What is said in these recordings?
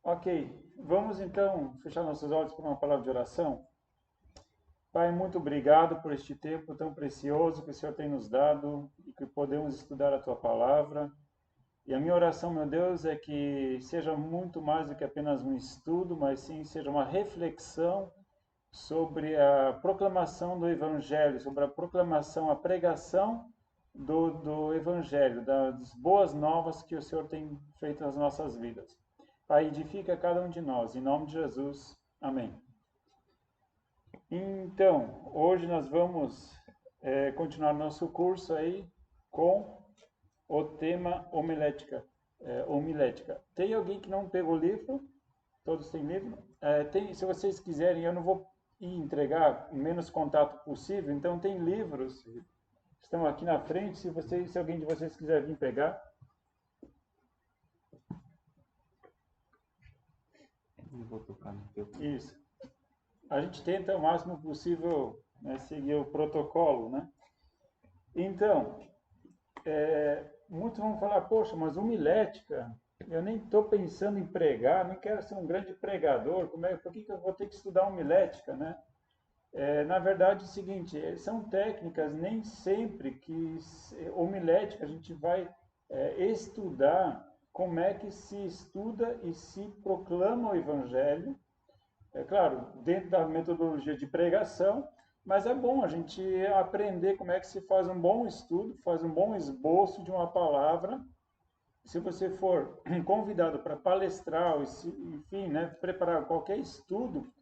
Ok, vamos então fechar nossos olhos para uma palavra de oração. Pai, muito obrigado por este tempo tão precioso que o Senhor tem nos dado e que podemos estudar a Tua palavra. E a minha oração, meu Deus, é que seja muito mais do que apenas um estudo, mas sim seja uma reflexão sobre a proclamação do Evangelho, sobre a proclamação, a pregação do Evangelho, das boas novas que o Senhor tem feito nas nossas vidas. Pai, edifica cada um de nós, em nome de Jesus. Amém. Então, hoje nós vamos continuar nosso curso aí com o tema homilética. Tem alguém que não pegou o livro? Todos têm livro? Se vocês quiserem, eu não vou entregar o menos contato possível, então tem livros que estão aqui na frente, se alguém de vocês quiser vir pegar. Eu vou tocar no teu. Isso. A gente tenta o máximo possível, né, seguir o protocolo, né? Então, muitos vão falar, poxa, mas homilética, eu nem estou pensando em pregar, nem quero ser um grande pregador, por que eu vou ter que estudar homilética, né? Na verdade, é o seguinte, são técnicas, nem sempre que homilética a gente vai estudar como é que se estuda e se proclama o Evangelho, é claro, dentro da metodologia de pregação, mas é bom a gente aprender como é que se faz um bom estudo, faz um bom esboço de uma palavra. Se você for convidado para palestrar, enfim, né, preparar qualquer estudo,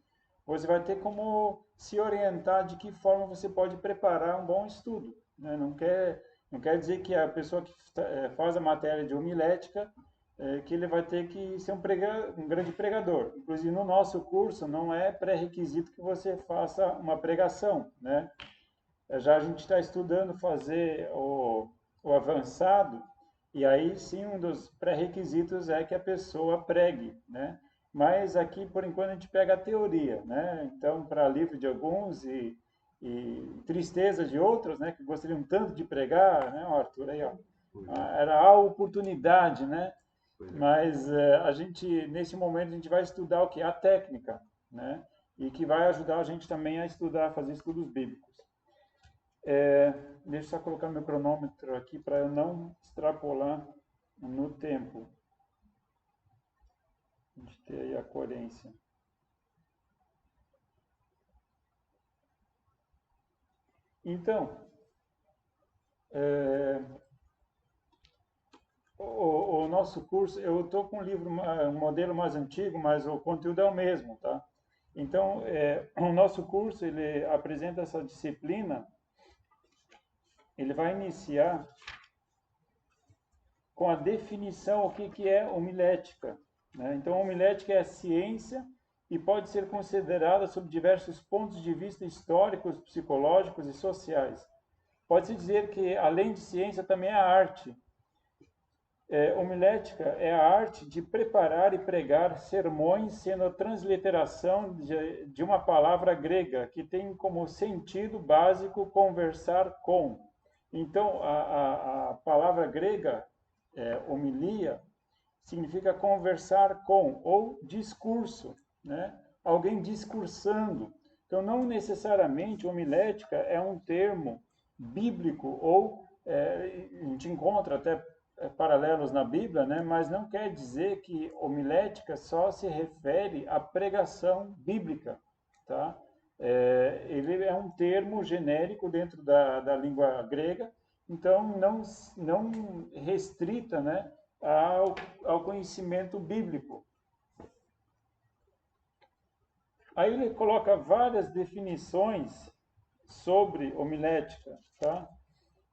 você vai ter como se orientar de que forma você pode preparar um bom estudo, né? Não quer dizer que a pessoa que faz a matéria de homilética que ele vai ter que ser um grande pregador. Inclusive, no nosso curso, não é pré-requisito que você faça uma pregação, né? Já a gente está estudando fazer o avançado, e aí sim um dos pré-requisitos é que a pessoa pregue, né? Mas aqui, por enquanto, a gente pega a teoria, né? Então, para alívio de alguns e tristeza de outros, né? Que gostariam tanto de pregar, né, Arthur? Aí, ó, era a oportunidade, né? Mas a gente, nesse momento, a gente vai estudar o que? A técnica, né? E que vai ajudar a gente também a estudar, a fazer estudos bíblicos. Deixa eu só colocar meu cronômetro aqui para eu não extrapolar no tempo. A gente ter aí a coerência. Então, o nosso curso, eu estou com um livro, um modelo mais antigo, mas o conteúdo é o mesmo, tá? Então, o nosso curso, ele apresenta essa disciplina, ele vai iniciar com a definição, o que é homilética, né? Então, homilética é a ciência e pode ser considerada sob diversos pontos de vista históricos, psicológicos e sociais. Pode-se dizer que, além de ciência, também é arte. Homilética é a arte de preparar e pregar sermões, sendo a transliteração de uma palavra grega, que tem como sentido básico conversar com. Então, a palavra grega, homilia, significa conversar com, ou discurso, né? Alguém discursando. Então, não necessariamente homilética é um termo bíblico, ou a gente encontra até paralelos na Bíblia, né? Mas não quer dizer que homilética só se refere à pregação bíblica, tá? Ele é um termo genérico dentro da língua grega, então não restrita, né, ao conhecimento bíblico. Aí ele coloca várias definições sobre homilética, tá?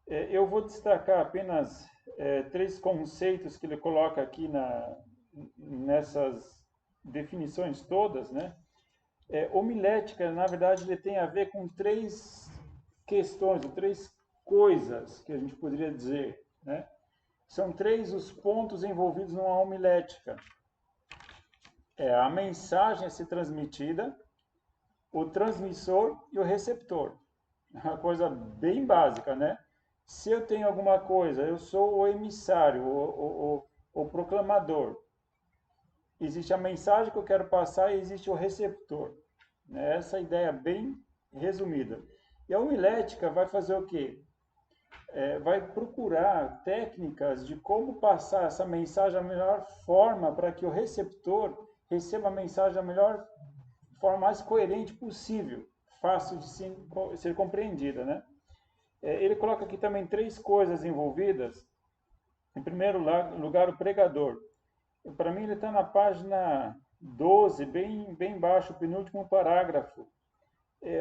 Eu vou destacar apenas três conceitos que ele coloca aqui nessas definições todas, né? Homilética, na verdade, ele tem a ver com três questões, três coisas que a gente poderia dizer, né? São três os pontos envolvidos numa homilética. A mensagem a ser transmitida, o transmissor e o receptor. É uma coisa bem básica, né? Se eu tenho alguma coisa, eu sou o emissário, o proclamador. existe a mensagem que eu quero passar e existe o receptor. Né? Essa ideia bem resumida. E a homilética vai fazer o quê? Vai procurar técnicas de como passar essa mensagem da melhor forma para que o receptor receba a mensagem da melhor forma mais coerente possível, fácil de ser compreendida, né? Ele coloca aqui também 3 coisas envolvidas. Em primeiro lugar, o pregador. Para mim, ele está na página 12, bem baixo, o penúltimo parágrafo.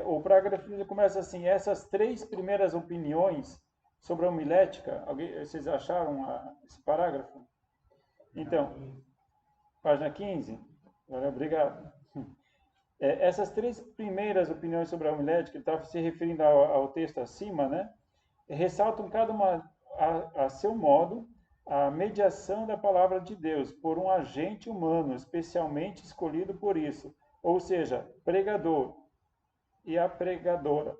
O parágrafo ele começa assim: essas 3 primeiras opiniões sobre a homilética. Vocês acharam esse parágrafo? Então, página 15. Obrigado. Essas 3 primeiras opiniões sobre a homilética, ele estava se referindo ao texto acima, né? Ressaltam cada uma a seu modo a mediação da palavra de Deus por um agente humano, especialmente escolhido por isso, ou seja, pregador e a pregadora.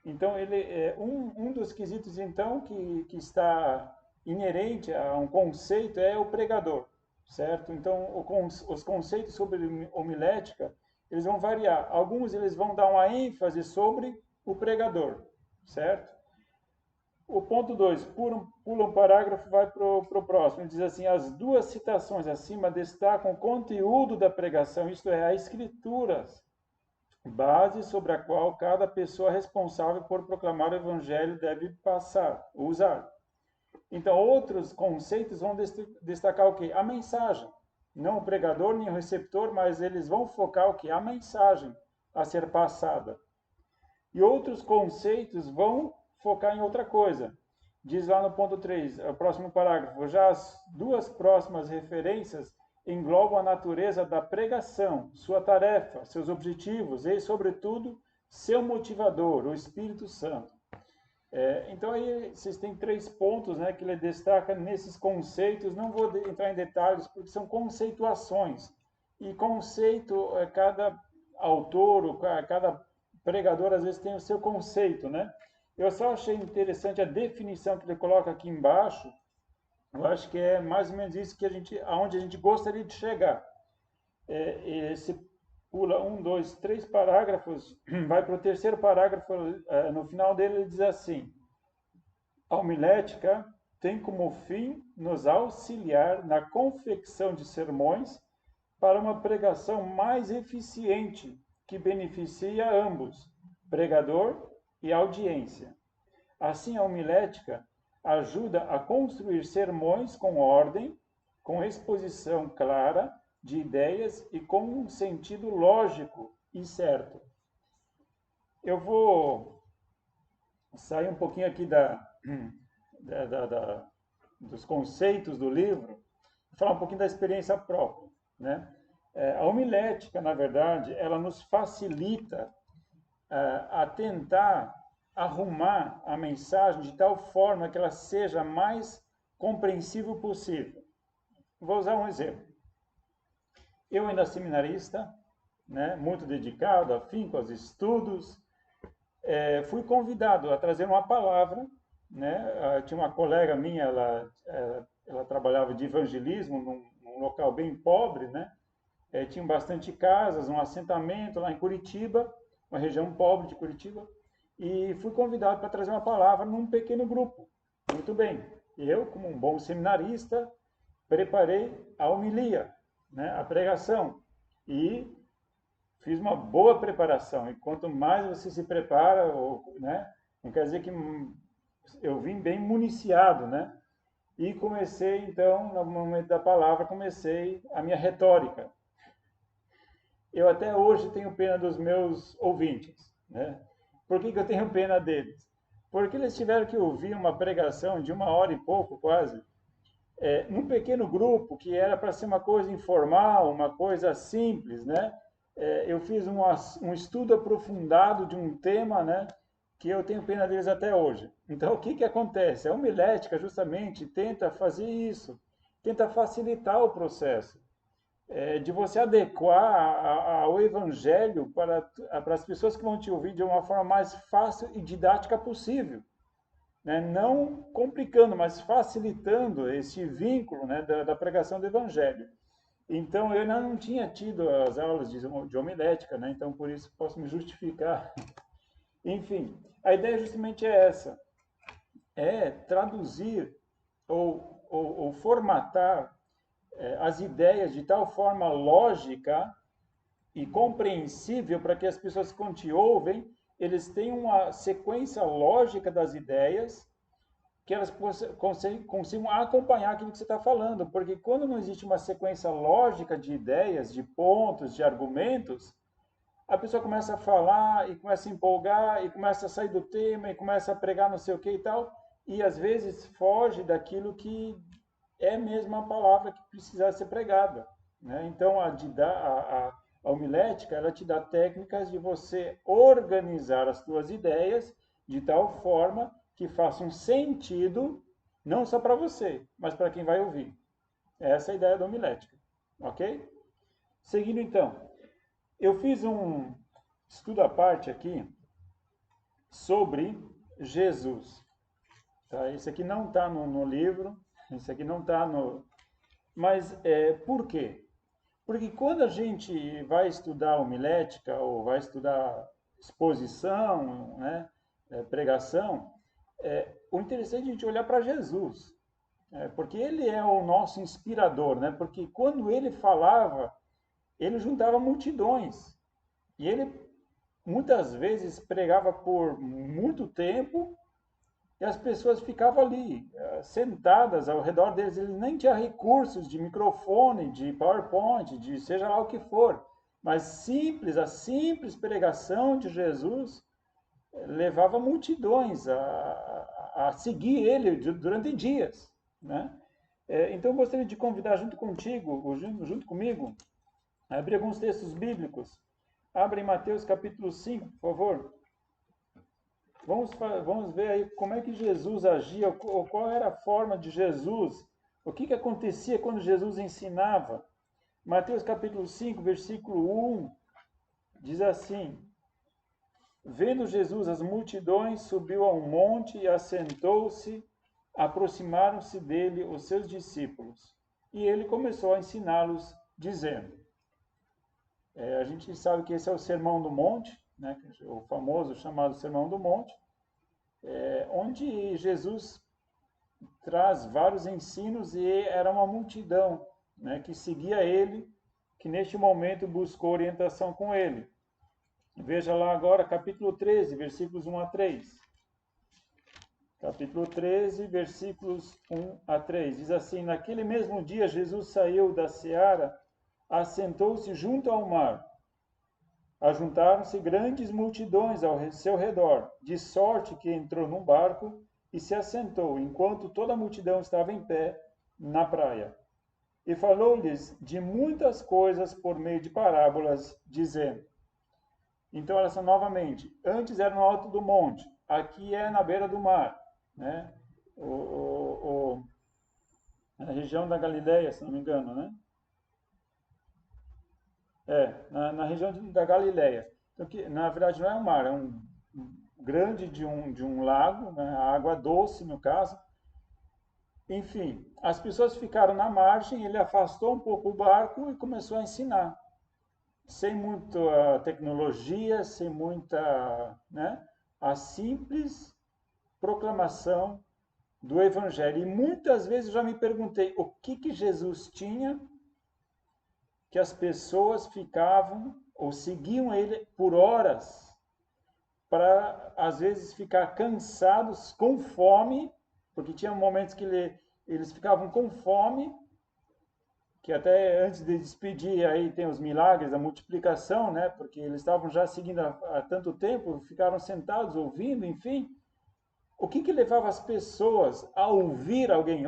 Então, ele é um dos quesitos então que está inerente a um conceito é o pregador, certo? Então, os conceitos sobre homilética, eles vão variar. Alguns eles vão dar uma ênfase sobre o pregador, certo? O ponto 2, pula um parágrafo, vai para o próximo. Ele diz assim: as 2 citações acima destacam o conteúdo da pregação, isto é, as escrituras, base sobre a qual cada pessoa responsável por proclamar o evangelho deve usar. Então, outros conceitos vão destacar o quê? A mensagem. Não o pregador nem o receptor, mas eles vão focar o quê? A mensagem a ser passada. E outros conceitos vão focar em outra coisa. Diz lá no ponto 3, o próximo parágrafo: já as 2 próximas referências englobam a natureza da pregação, sua tarefa, seus objetivos e, sobretudo, seu motivador, o Espírito Santo. Então, aí vocês têm 3 pontos, né, que ele destaca nesses conceitos. Não vou entrar em detalhes, porque são conceituações. E conceito, cada autor, cada pregador, às vezes, tem o seu conceito, né? Eu só achei interessante a definição que ele coloca aqui embaixo. Eu acho que é mais ou menos isso aonde a gente gostaria de chegar. Se pula 1, 2, 3 parágrafos, vai para o 3º parágrafo, no final dele ele diz assim: a homilética tem como fim nos auxiliar na confecção de sermões para uma pregação mais eficiente, que beneficia ambos, pregador e audiência. Assim, a homilética ajuda a construir sermões com ordem, com exposição clara de ideias e com um sentido lógico e certo. Eu vou sair um pouquinho aqui dos conceitos do livro e falar um pouquinho da experiência própria, né? A homilética, na verdade, ela nos facilita a tentar arrumar a mensagem de tal forma que ela seja mais compreensível possível. Vou usar um exemplo. Eu ainda seminarista, né, muito dedicado, afinco aos estudos, fui convidado a trazer uma palavra, né? Tinha uma colega minha, ela trabalhava de evangelismo num local bem pobre, né? Tinham bastante casas, um assentamento lá em Curitiba, uma região pobre de Curitiba, e fui convidado para trazer uma palavra num pequeno grupo. Muito bem, eu, como um bom seminarista, preparei a homilia, né, a pregação, e fiz uma boa preparação. E quanto mais você se prepara, né, não quer dizer que eu vim bem municiado, né? E comecei, então, no momento da palavra, comecei a minha retórica. Eu até hoje tenho pena dos meus ouvintes, né? Por que eu tenho pena deles? Porque eles tiveram que ouvir uma pregação de 1h e pouco, quase, num pequeno grupo, que era para ser uma coisa informal, uma coisa simples, né? Eu fiz um estudo aprofundado de um tema, né, que eu tenho pena deles até hoje. Então, o que acontece? A homilética, justamente, tenta fazer isso, tenta facilitar o processo. De você adequar ao evangelho para as pessoas que vão te ouvir de uma forma mais fácil e didática possível, né? Não complicando, mas facilitando esse vínculo, né, da pregação do evangelho. Então, eu ainda não tinha tido as aulas de homilética, né? Então, por isso, posso me justificar. Enfim, a ideia justamente é essa, é traduzir ou formatar as ideias de tal forma lógica e compreensível para que as pessoas que te ouvem, eles tenham uma sequência lógica das ideias, que elas consigam acompanhar aquilo que você está falando, porque quando não existe uma sequência lógica de ideias, de pontos, de argumentos, a pessoa começa a falar e começa a empolgar e começa a sair do tema e começa a pregar não sei o que e tal, e às vezes foge daquilo que é mesmo a palavra que precisa ser pregada, né? Então a homilética, ela te dá técnicas de você organizar as suas ideias de tal forma que façam sentido não só para você, mas para quem vai ouvir. Essa é a ideia da homilética, ok? Seguindo então, eu fiz um estudo à parte aqui sobre Jesus. Tá? Isso aqui não está no livro, isso aqui não está no... Mas por quê? Porque quando a gente vai estudar homilética ou vai estudar exposição, né, pregação, o interessante é a gente olhar para Jesus, porque ele é o nosso inspirador, né? Porque quando ele falava, ele juntava multidões e ele muitas vezes pregava por muito tempo e as pessoas ficavam ali, sentadas ao redor deles. Ele nem tinha recursos de microfone, de PowerPoint, de seja lá o que for. Mas a simples pregação de Jesus levava multidões a seguir ele durante dias, né? Então eu gostaria de convidar junto contigo, ou junto comigo, a abrir alguns textos bíblicos. Abre em Mateus capítulo 5, por favor. Vamos ver aí como é que Jesus agia, qual era a forma de Jesus, o que acontecia quando Jesus ensinava. Mateus capítulo 5, versículo 1, diz assim: Vendo Jesus as multidões, subiu a um monte e assentou-se, aproximaram-se dele os seus discípulos. E ele começou a ensiná-los, dizendo, a gente sabe que esse é o Sermão do Monte, né, o famoso chamado Sermão do Monte, onde Jesus traz vários ensinos e era uma multidão, né, que seguia ele, que neste momento buscou orientação com ele. Veja lá agora, capítulo 13, versículos 1 a 3. Capítulo 13, versículos 1 a 3. Diz assim: Naquele mesmo dia, Jesus saiu da seara, assentou-se junto ao mar. Ajuntaram-se grandes multidões ao seu redor, de sorte que entrou num barco e se assentou, enquanto toda a multidão estava em pé na praia. E falou-lhes de muitas coisas por meio de parábolas, dizendo... Então, olha só novamente, antes era no alto do monte, aqui é na beira do mar, né? Na região da Galileia, se não me engano, né? Na região da Galileia. Então, que, na verdade, não é um mar, é um grande de um lago, né? A água doce, no caso. Enfim, as pessoas ficaram na margem, ele afastou um pouco o barco e começou a ensinar. Sem muita tecnologia, sem muita, né? A simples proclamação do Evangelho. E muitas vezes eu já me perguntei o que Jesus tinha que as pessoas ficavam ou seguiam ele por horas para, às vezes, ficar cansados, com fome, porque tinha momentos que eles ficavam com fome, que até antes de despedir aí tem os milagres da multiplicação, né? Porque eles estavam já seguindo há tanto tempo, ficaram sentados ouvindo, enfim. O que levava as pessoas a ouvir alguém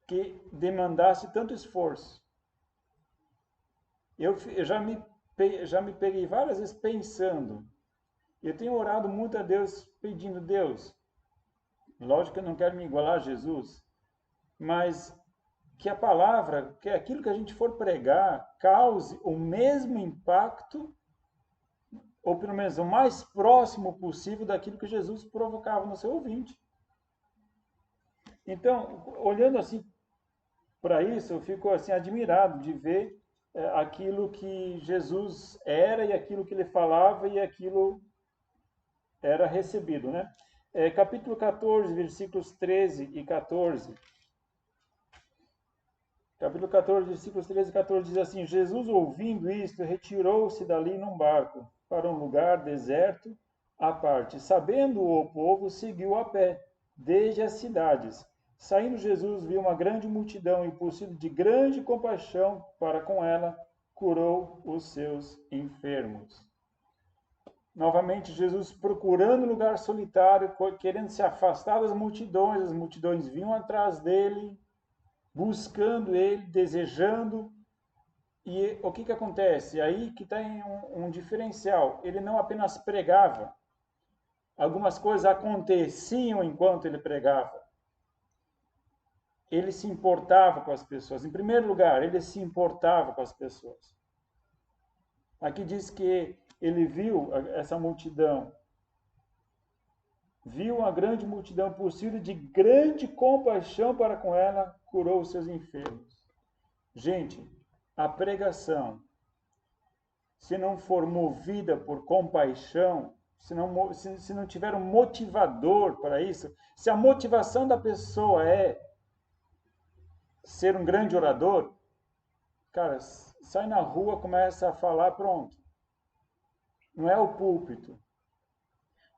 que demandasse tanto esforço? Eu já me peguei várias vezes pensando. Eu tenho orado muito a Deus, pedindo, Deus, lógico que eu não quero me igualar a Jesus, mas que a palavra, que aquilo que a gente for pregar, cause o mesmo impacto, ou pelo menos o mais próximo possível daquilo que Jesus provocava no seu ouvinte. Então, olhando assim para isso, eu fico assim admirado de ver aquilo que Jesus era e aquilo que ele falava e aquilo era recebido, né? Capítulo 14, versículos 13 e 14. Capítulo 14, versículos 13 e 14 diz assim: Jesus, ouvindo isto, retirou-se dali num barco para um lugar deserto à parte. Sabendo o povo, seguiu a pé, desde as cidades. Saindo Jesus, viu uma grande multidão e, possuído de grande compaixão para com ela, curou os seus enfermos. Novamente, Jesus procurando lugar solitário, querendo se afastar das multidões, as multidões vinham atrás dele, buscando ele, desejando. E o que acontece? Aí que está um diferencial. Ele não apenas pregava, algumas coisas aconteciam enquanto ele pregava. Ele se importava com as pessoas. Em primeiro lugar, ele se importava com as pessoas. Aqui diz que ele viu essa multidão, viu uma grande multidão, possuída de grande compaixão para com ela, curou os seus enfermos. Gente, a pregação, se não for movida por compaixão, se não tiver um motivador para isso, se a motivação da pessoa é ser um grande orador, cara, sai na rua, começa a falar, pronto. Não é o púlpito.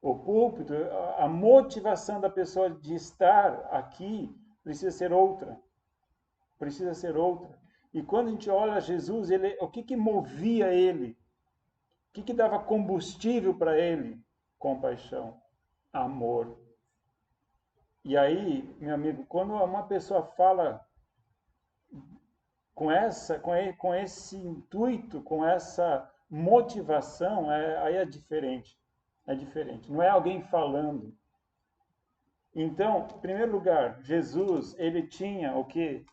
O púlpito, a motivação da pessoa de estar aqui precisa ser outra. Precisa ser outra. E quando a gente olha Jesus, o que movia ele? O que dava combustível para ele? Compaixão, amor. E aí, meu amigo, quando uma pessoa fala com esse intuito, com essa motivação, aí é diferente. É diferente. Não é alguém falando. Então, em primeiro lugar, Jesus, ele tinha o quê?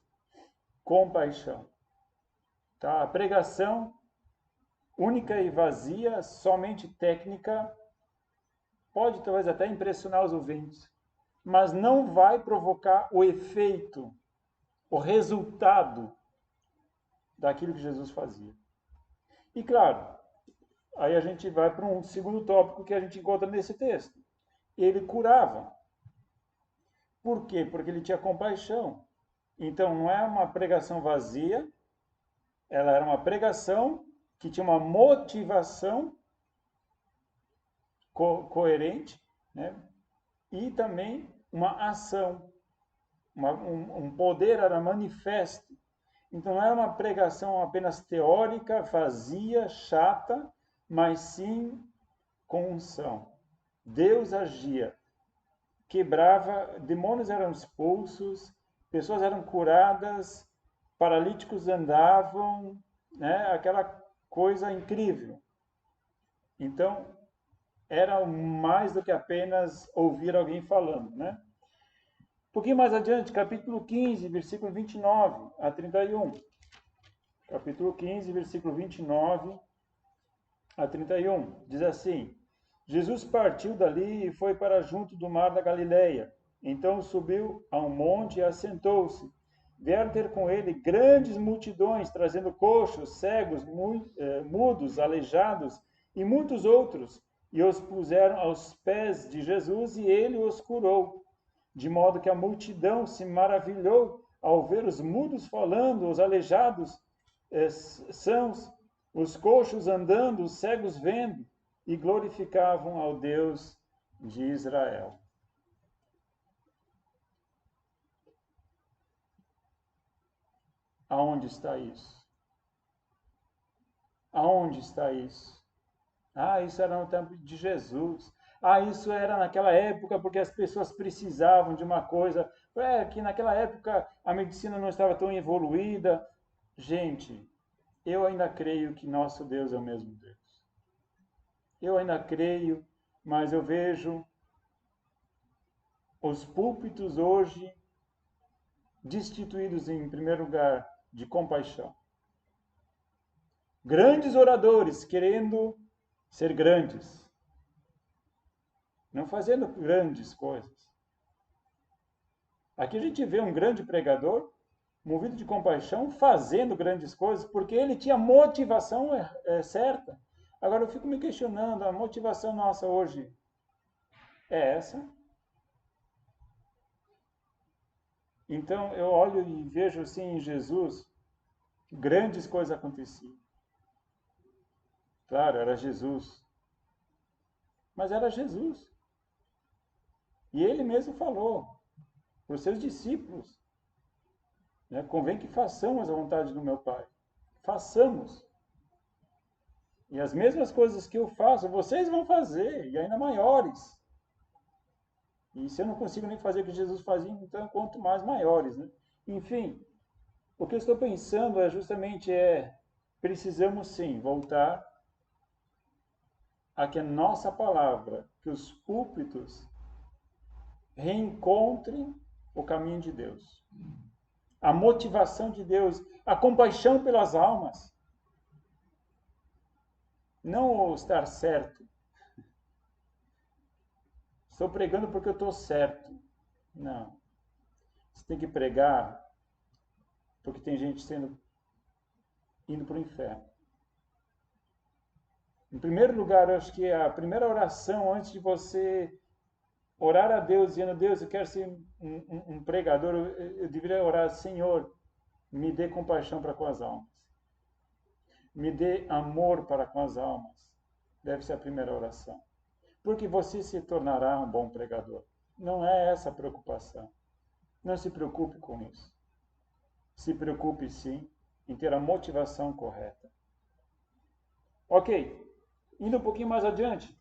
Compaixão. Tá? A pregação única e vazia, somente técnica, pode talvez até impressionar os ouvintes, mas não vai provocar o efeito, o resultado daquilo que Jesus fazia. E claro, aí a gente vai para um segundo tópico que a gente encontra nesse texto. Ele curava. Por quê? Porque ele tinha compaixão. Então não é uma pregação vazia, ela era uma pregação que tinha uma motivação coerente, né? E também uma ação, um poder era manifesto. Então não era uma pregação apenas teórica, vazia, chata, mas sim com unção. Deus agia, quebrava, demônios eram expulsos, pessoas eram curadas, paralíticos andavam, né? Aquela coisa incrível. Então, era mais do que apenas ouvir alguém falando, né? Um pouquinho mais adiante, capítulo 15, versículo 29 a 31. Capítulo 15, versículo 29 a 31. Diz assim: Jesus partiu dali e foi para junto do mar da Galileia. Então subiu a um monte e assentou-se. Vieram ter com ele grandes multidões, trazendo coxos, cegos, mudos, aleijados e muitos outros, e os puseram aos pés de Jesus, e ele os curou. De modo que a multidão se maravilhou ao ver os mudos falando, os aleijados sãos, os coxos andando, os cegos vendo, e glorificavam ao Deus de Israel. Aonde está isso? Aonde está isso? Ah, isso era no tempo de Jesus. Ah, isso era naquela época porque as pessoas precisavam de uma coisa. Que naquela época a medicina não estava tão evoluída. Gente, eu ainda creio que nosso Deus é o mesmo Deus. Eu ainda creio, mas eu vejo os púlpitos hoje destituídos, em primeiro lugar, de compaixão. Grandes oradores querendo ser grandes, não fazendo grandes coisas. Aqui a gente vê um grande pregador, movido de compaixão, fazendo grandes coisas, porque ele tinha motivação certa. Agora eu fico me questionando, a motivação nossa hoje é essa? Então eu olho e vejo assim em Jesus, grandes coisas aconteciam. Claro, era Jesus. Mas era Jesus. E ele mesmo falou para os seus discípulos, né, convém que façamos a vontade do meu Pai. Façamos. E as mesmas coisas que eu faço, vocês vão fazer, e ainda maiores. E se eu não consigo nem fazer o que Jesus fazia, então quanto mais maiores, né? Enfim, o que eu estou pensando é justamente precisamos sim voltar a que a nossa palavra, que os púlpitos reencontrem o caminho de Deus. A motivação de Deus, a compaixão pelas almas. Não o estar certo. Estou pregando porque eu estou certo. Não. Você tem que pregar porque tem gente indo para o inferno. Em primeiro lugar, eu acho que a primeira oração, antes de você orar a Deus, dizendo, Deus, eu quero ser um pregador, eu deveria orar, Senhor, me dê compaixão para com as almas. Me dê amor para com as almas. Deve ser a primeira oração. Porque você se tornará um bom pregador. Não é essa a preocupação. Não se preocupe com isso. Se preocupe, sim, em ter a motivação correta. Ok, indo um pouquinho mais adiante.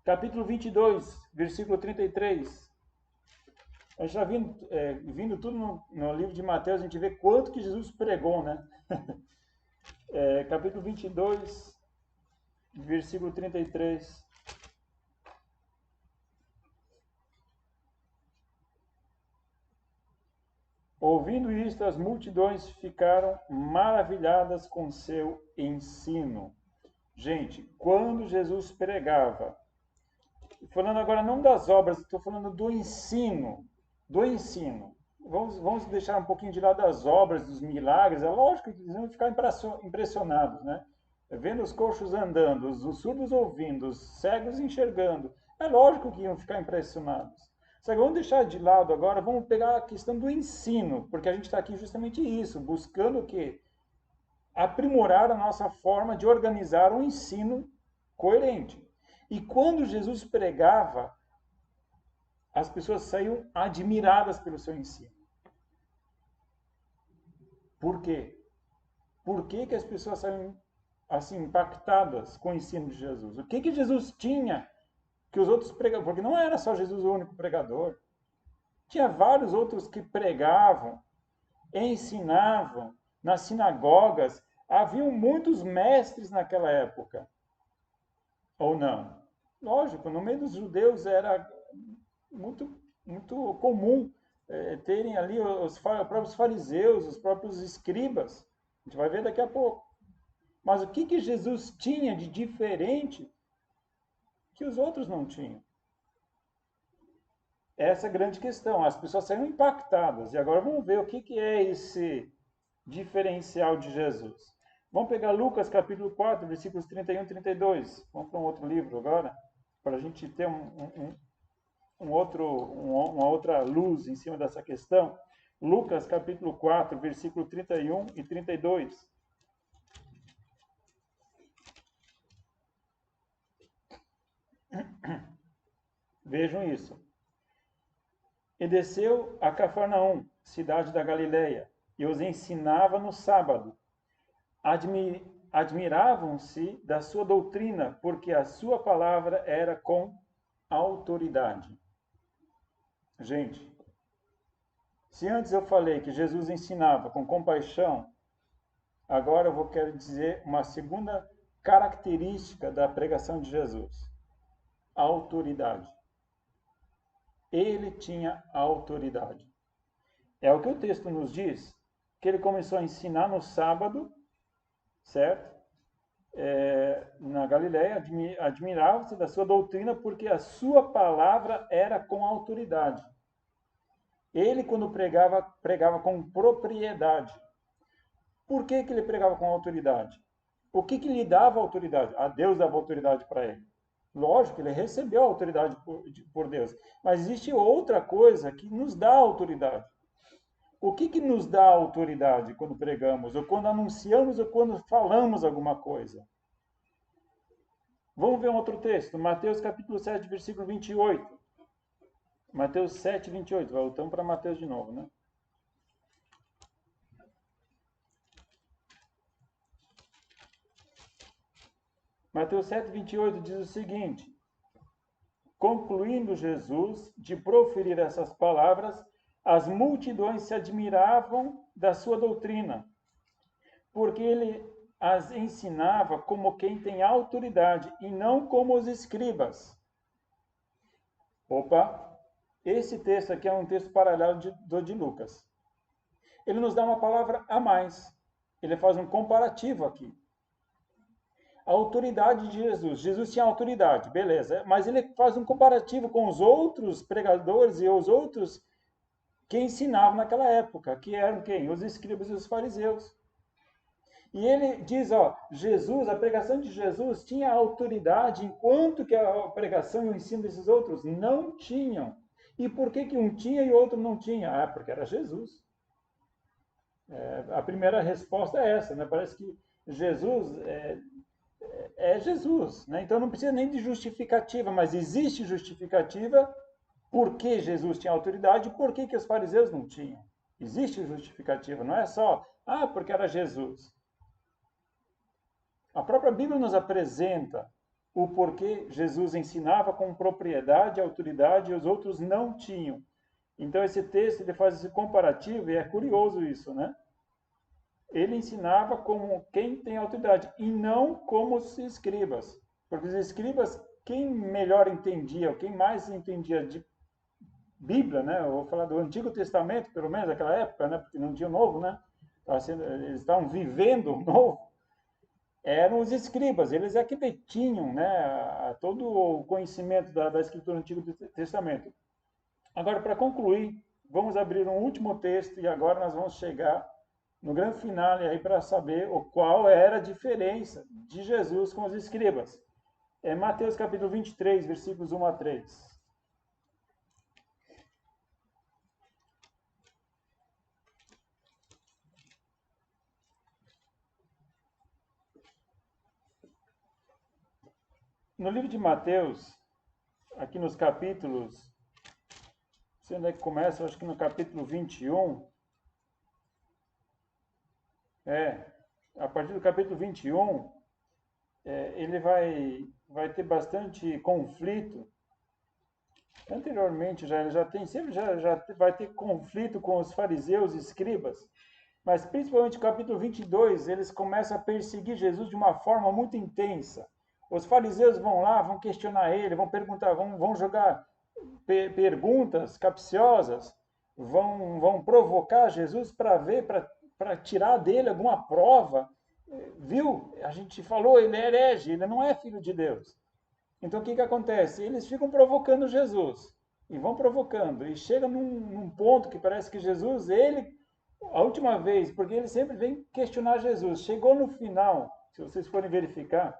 Capítulo 22, versículo 33. A gente está vindo tudo no livro de Mateus, a gente vê quanto que Jesus pregou, né? Capítulo 22, versículo 33. Ouvindo isto, as multidões ficaram maravilhadas com seu ensino. Gente, quando Jesus pregava, falando agora não das obras, estou falando do ensino. Do ensino. Vamos deixar um pouquinho de lado das obras, dos milagres. É lógico que eles vão ficar impressionados, né? Vendo os coxos andando, os surdos ouvindo, os cegos enxergando. É lógico que iam ficar impressionados. Só que vamos deixar de lado agora, vamos pegar a questão do ensino, porque a gente está aqui justamente isso, buscando o quê? Aprimorar a nossa forma de organizar um ensino coerente. E quando Jesus pregava, as pessoas saíam admiradas pelo seu ensino. Por quê? Por que as pessoas saíam assim impactadas com o ensino de Jesus? O que Jesus tinha que os outros pregadores... Porque não era só Jesus o único pregador. Tinha vários outros que pregavam, ensinavam nas sinagogas. Haviam muitos mestres naquela época. Ou não? Lógico, no meio dos judeus era muito, muito comum terem ali os próprios fariseus, os próprios escribas. A gente vai ver daqui a pouco. Mas o que Jesus tinha de diferente que os outros não tinham? Essa é a grande questão. As pessoas saíram impactadas. E agora vamos ver o que é esse diferencial de Jesus. Vamos pegar Lucas capítulo 4, versículos 31 e 32. Vamos para um outro livro agora, para a gente ter uma outra luz em cima dessa questão. Lucas capítulo 4, versículo 31 e 32. Vejam isso. E desceu a Cafarnaum, cidade da Galileia, e os ensinava no sábado. Admiravam-se da sua doutrina, porque a sua palavra era com autoridade. Gente, se antes eu falei que Jesus ensinava com compaixão, agora eu quero dizer uma segunda característica da pregação de Jesus: a autoridade. Ele tinha autoridade. É o que o texto nos diz, que ele começou a ensinar no sábado, certo? Na Galileia, admirava-se da sua doutrina, porque a sua palavra era com autoridade. Ele, quando pregava, pregava com propriedade. Por que ele pregava com autoridade? O que lhe dava autoridade? A Deus dava autoridade para ele. Lógico, ele recebeu a autoridade por Deus. Mas existe outra coisa que nos dá autoridade. O que nos dá autoridade quando pregamos, ou quando anunciamos, ou quando falamos alguma coisa? Vamos ver um outro texto, Mateus capítulo 7, versículo 28. Mateus 7, 28. Voltamos para Mateus de novo, né? Mateus 7, 28 diz o seguinte: concluindo Jesus de proferir essas palavras, as multidões se admiravam da sua doutrina, porque ele as ensinava como quem tem autoridade e não como os escribas. Opa, esse texto aqui é um texto paralelo de Lucas. Ele nos dá uma palavra a mais. Ele faz um comparativo aqui. A autoridade de Jesus. Jesus tinha autoridade, beleza. Mas ele faz um comparativo com os outros pregadores e os outros que ensinavam naquela época, que eram quem? Os escribas e os fariseus. E ele diz, ó, Jesus, a pregação de Jesus tinha autoridade, enquanto que a pregação e o ensino desses outros não tinham. E por que um tinha e o outro não tinha? Ah, porque era Jesus. A primeira resposta é essa, né? Parece que Jesus é Jesus, né? Então não precisa nem de justificativa, mas existe justificativa porque Jesus tinha autoridade e por que os fariseus não tinham. Existe justificativa, não é só, porque era Jesus. A própria Bíblia nos apresenta o porquê Jesus ensinava com propriedade e autoridade e os outros não tinham. Então esse texto ele faz esse comparativo e é curioso isso, né? Ele ensinava como quem tem autoridade e não como os escribas. Porque os escribas, quem melhor entendia, quem mais entendia de Bíblia, né? Eu vou falar do Antigo Testamento, pelo menos naquela época, né? Porque não tinha o Novo, né? Eles estavam vivendo o Novo. Eram os escribas, eles é que detinham, né, todo o conhecimento da Escritura do Antigo Testamento. Agora, para concluir, vamos abrir um último texto e agora nós vamos chegar no grande final aí para saber qual era a diferença de Jesus com os escribas. É Mateus capítulo 23, versículos 1 a 3. No livro de Mateus, aqui nos capítulos, não sei onde é que começa, acho que no capítulo 21, a partir do capítulo 21, ele vai ter bastante conflito. Anteriormente, já vai ter conflito com os fariseus e escribas, mas principalmente no capítulo 22, eles começam a perseguir Jesus de uma forma muito intensa. Os fariseus vão lá, vão questionar ele, vão perguntar, vão jogar perguntas capciosas, vão provocar Jesus para ver, para tirar dele alguma prova. Viu? A gente falou, ele é herege, ele não é filho de Deus. Então o que acontece? Eles ficam provocando Jesus. E vão provocando. E chega num ponto que parece que Jesus, a última vez, porque ele sempre vem questionar Jesus. Chegou no final, se vocês forem verificar,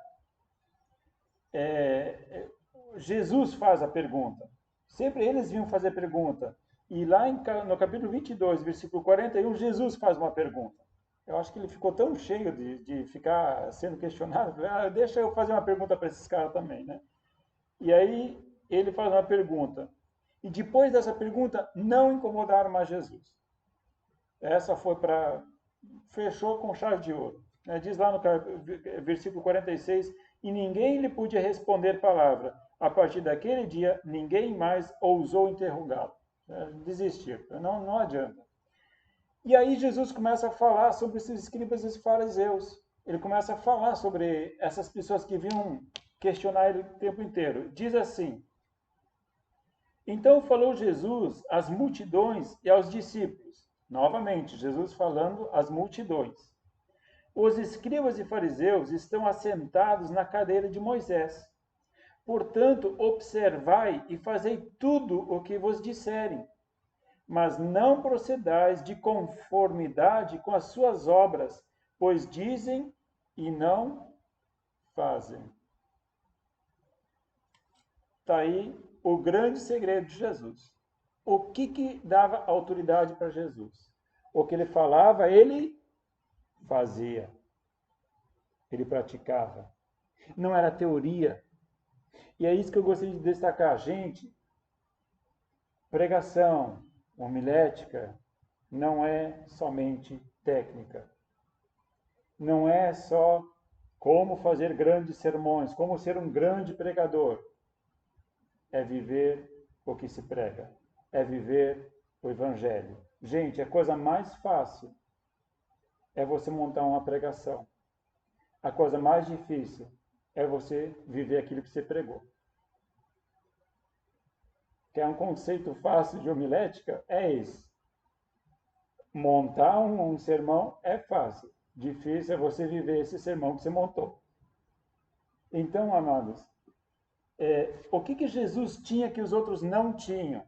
Jesus faz a pergunta. Sempre eles vinham fazer pergunta. E lá no capítulo 22, versículo 41, Jesus faz uma pergunta. Eu acho que ele ficou tão cheio de ficar sendo questionado, deixa eu fazer uma pergunta para esses caras também, né? E aí ele faz uma pergunta. E depois dessa pergunta, não incomodaram mais Jesus. Essa foi fechou com chave de ouro. Diz lá no versículo 46, e ninguém lhe podia responder palavra. A partir daquele dia, ninguém mais ousou interrogá-lo. Desistir. Não adianta. E aí Jesus começa a falar sobre esses escribas e os fariseus. Ele começa a falar sobre essas pessoas que vinham questionar ele o tempo inteiro. Diz assim: então falou Jesus às multidões e aos discípulos. Novamente, Jesus falando às multidões. Os escribas e fariseus estão assentados na cadeira de Moisés. Portanto, observai e fazei tudo o que vos disserem, mas não procedais de conformidade com as suas obras, pois dizem e não fazem. Está aí o grande segredo de Jesus. O que dava autoridade para Jesus? O que ele falava, ele fazia. Ele praticava. Não era teoria. E é isso que eu gostaria de destacar. Gente, pregação homilética não é somente técnica. Não é só como fazer grandes sermões, como ser um grande pregador. É viver o que se prega. É viver o Evangelho. Gente, a coisa mais fácil é você montar uma pregação. A coisa mais difícil é você viver aquilo que você pregou. Que é um conceito fácil de homilética, é esse. Montar um sermão é fácil. Difícil é você viver esse sermão que você montou. Então, amados, o que Jesus tinha que os outros não tinham?